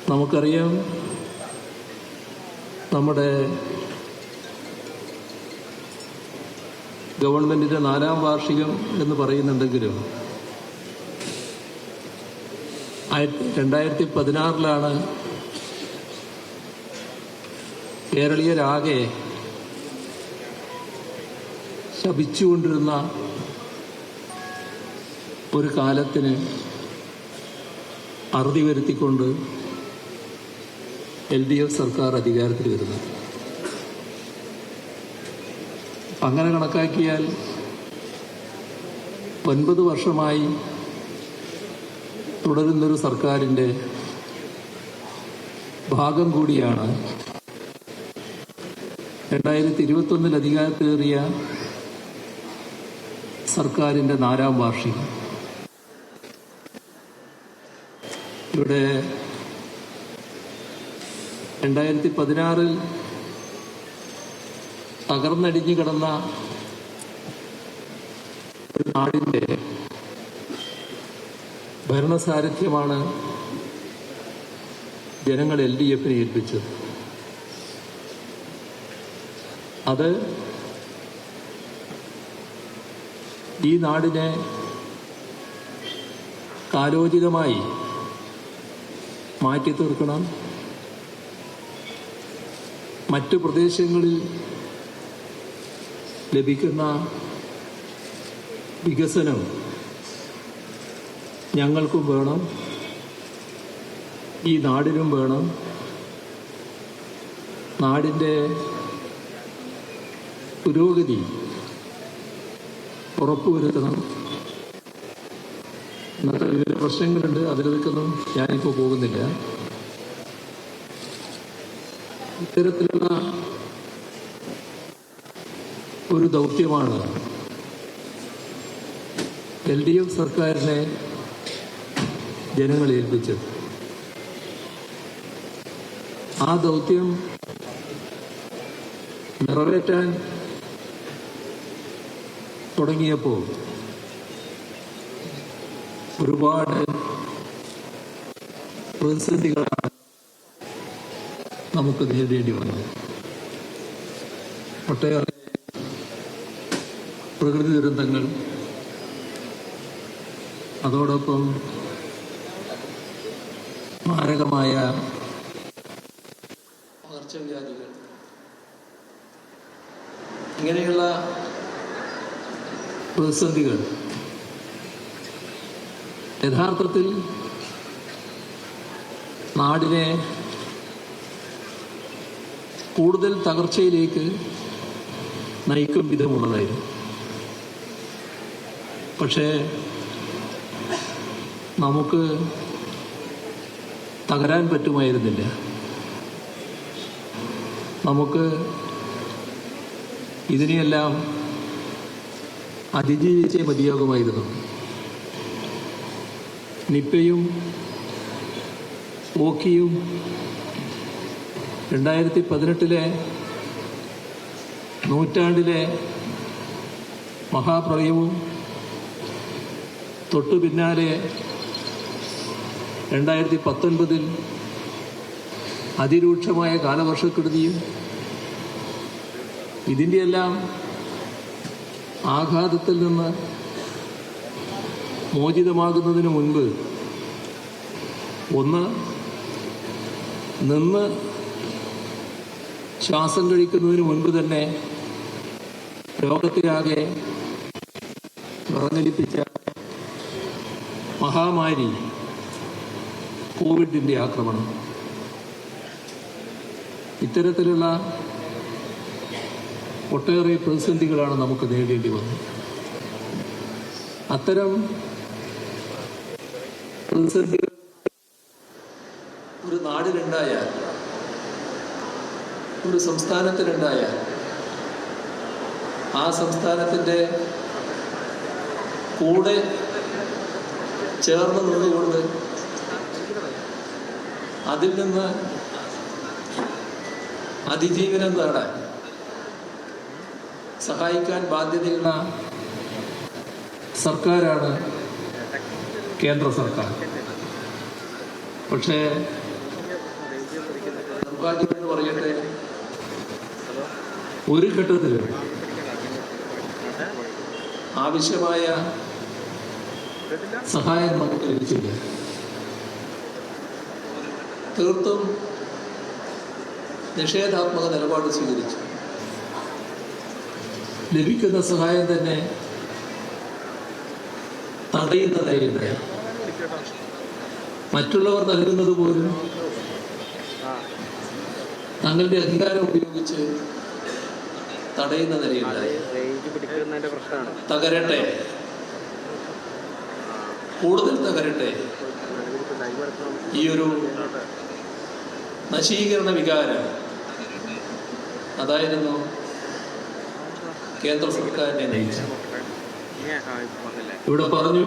നമുക്കറിയാം, നമ്മുടെ ഗവൺമെൻറ്റിൻ്റെ 4ാം വാർഷികം എന്ന് പറയുന്നുണ്ടെങ്കിലും 2016 കേരളീയരാകെ ശപിച്ചുകൊണ്ടിരുന്ന ഒരു കാലത്തിന് അറുതി വരുത്തിക്കൊണ്ട് LDF സർക്കാർ അധികാരത്തിൽ വരുന്നത്. അങ്ങനെ കണക്കാക്കിയാൽ 9 വർഷമായി തുടരുന്നൊരു സർക്കാരിൻ്റെ ഭാഗം കൂടിയാണ് 2021 അധികാരത്തിലേറിയ സർക്കാരിൻ്റെ 4ാം വാർഷികം. ഇവിടെ 2016 തകർന്നടിഞ്ഞു കിടന്ന ഒരു നാടിൻ്റെ ഭരണസാരഥ്യമാണ് ജനങ്ങൾ LDFനെ ഏൽപ്പിച്ചത്. അത് ഈ നാടിനെ കാലോചിതമായി മാറ്റി തീർക്കണം, മറ്റു പ്രദേശങ്ങളിൽ ലഭിക്കുന്ന വികസനം ഞങ്ങൾക്കും വേണം, ഈ നാടിനും വേണം, നാടിൻ്റെ പുരോഗതി ഉറപ്പുവരുത്തണം. ഇന്നത്തെ വിവിധ പ്രശ്നങ്ങളുണ്ട്, അതിലേക്കൊന്നും ഞാനിപ്പോൾ പോകുന്നില്ല. ഇത്തരത്തിലുള്ള ഒരു ദൗത്യമാണ് LDF സർക്കാരിനെ ജനങ്ങൾ ഏൽപ്പിച്ചത്. ആ ദൗത്യം നിറവേറ്റാൻ തുടങ്ങിയപ്പോൾ ഒരുപാട് പ്രതിസന്ധികളാണ് നമുക്ക് നേരിടേണ്ടി വന്നത്. ഒട്ടേറെ പ്രകൃതി ദുരന്തങ്ങൾ, അതോടൊപ്പം മാരകമായ പകർച്ചവ്യാധികൾ, ഇങ്ങനെയുള്ള പ്രതിസന്ധികൾ യഥാർത്ഥത്തിൽ നാടിനെ കൂടുതൽ തകർച്ചയിലേക്ക് നയിക്കും വിധമുള്ളതായിരുന്നു. പക്ഷേ നമുക്ക് തകരാൻ പറ്റുമായിരുന്നില്ല. നമുക്ക് ഇതിനെയെല്ലാം അതിജീവിച്ചേ മതിയാകുമായിരുന്നു. നിപ്പയും ഓക്കിയും 2018 നൂറ്റാണ്ടിലെ മഹാപ്രളയവും തൊട്ടു പിന്നാലെ 2019 അതിരൂക്ഷമായ കാലവർഷക്കെടുതിയും, ഇതിൻ്റെയെല്ലാം ആഘാതത്തിൽ നിന്ന് മോചിതമാകുന്നതിന് മുൻപ് ഒന്ന് നിന്ന് ശ്വാസം കഴിക്കുന്നതിന് മുൻപ് തന്നെ ലോകത്തിലാകെ വിറങ്ങലിപ്പിച്ച മഹാമാരി കോവിഡിൻ്റെ ആക്രമണം. ഇത്തരത്തിലുള്ള ഒട്ടേറെ പ്രതിസന്ധികളാണ് നമുക്ക് നേരിടേണ്ടി വന്നത്. അത്തരം പ്രതിസന്ധികൾ ഒരു നാടിനുണ്ടായാൽ, ഒരു സംസ്ഥാനത്തിനുണ്ടായാൽ, ആ സംസ്ഥാനത്തിൻ്റെ കൂടെ ചേർന്ന് നിന്നുകൊണ്ട് അതിൽ നിന്ന് അതിജീവനം നേടാൻ സഹായിക്കാൻ ബാധ്യതയുള്ള സർക്കാരാണ് കേന്ദ്ര സർക്കാർ. പക്ഷേ നിർഭാഗ്യമെന്ന് പറയട്ടെ, ഒരു ഘട്ടത്തിൽ ആവശ്യമായ സഹായം നമുക്ക് ലഭിച്ചില്ല. തീർത്തും നിഷേധാത്മക നിലപാട് സ്വീകരിച്ചു. ലഭിക്കുന്ന സഹായം തന്നെ തടയുന്ന നിലയുണ്ടായി. മറ്റുള്ളവർ നൽകുന്നത് പോലും തങ്ങളുടെ അധികാരം ഉപയോഗിച്ച് തടയുന്ന നിലയുണ്ടായി. തകരട്ടെ, കൂടുതൽ തകരട്ടെ, ഈ ഒരു നശീകരണ വികാരം അതായിരുന്നു കേന്ദ്ര സർക്കാരിനെ നയിച്ചത്. ഇവിടെ പറഞ്ഞു,